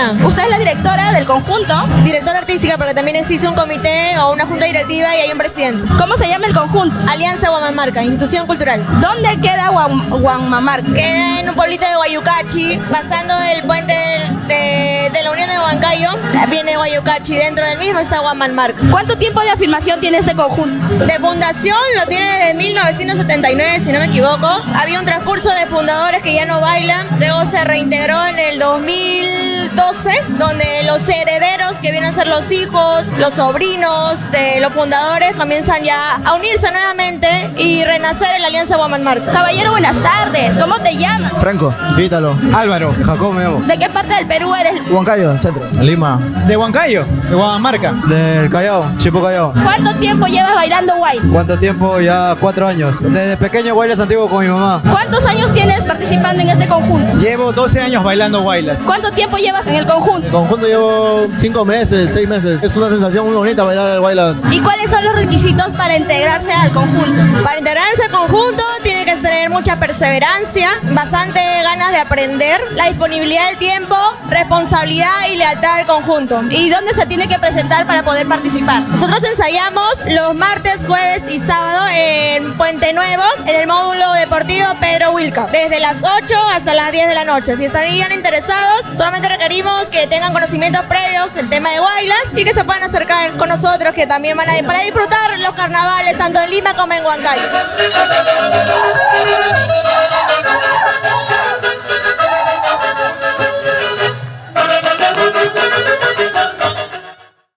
Carolina. Usted es la directora del conjunto. Directora artística, porque también existe un comité o una junta directiva y hay un presidente. ¿Cómo se llama el conjunto? Alianza Huamamarca, institución cultural. ¿Dónde queda Huamamarca? Queda en un pueblito de Guayucachi, pasando el puente de la Unión de Huancayo. Viene Guayucachi, dentro del mismo está Huamamarca. ¿Cuánto tiempo de afirmación tiene este conjunto? De fundación lo tiene desde 1979, si no me equivoco. Había un transcurso de fundadores que ya no bailan. Luego se reintegró en el 2012, donde los herederos, que vienen a ser los hijos, los sobrinos de los fundadores, comienzan ya a unirse nuevamente y renacer en la Alianza Huamamarca. Caballero, buenas tardes. ¿Cómo te llamas? Franco. Ítalo. Álvaro, Jacobo me llamo. ¿De qué parte del Perú eres? Huancayo, del centro. Lima. De Huancayo, de Huamamarca. Del Callao, Chipo Callao. ¿Cuánto tiempo llevas bailando guay? ¿Cuánto tiempo? Ya 4 años. Desde pequeño bailes antiguo con mi mamá. ¿Cuántos años tienes participando en este conjunto? Llevo 12 años bailando guaylas. ¿Cuánto tiempo llevas en el conjunto? El conjunto llevo 5 meses, 6 meses. Es una sensación muy bonita bailar el bailas. ¿Y cuáles son los requisitos para integrarse al conjunto? Para integrarse al conjunto tiene que tener mucha perseverancia, bastante ganas de aprender, la disponibilidad del tiempo, responsabilidad y lealtad al conjunto. ¿Y dónde se tiene que presentar para poder participar? Nosotros ensayamos los martes, jueves y sábado en Puente Nuevo, en el módulo deportivo Pedro Wilca, desde las 8 hasta las 10 de la noche. Si estarían interesados, solamente requerimos que tengan conocimientos previos en tema de guaylas y que se puedan acercar con nosotros, que también van a ir para disfrutar los carnavales tanto en Lima como en Huancayo.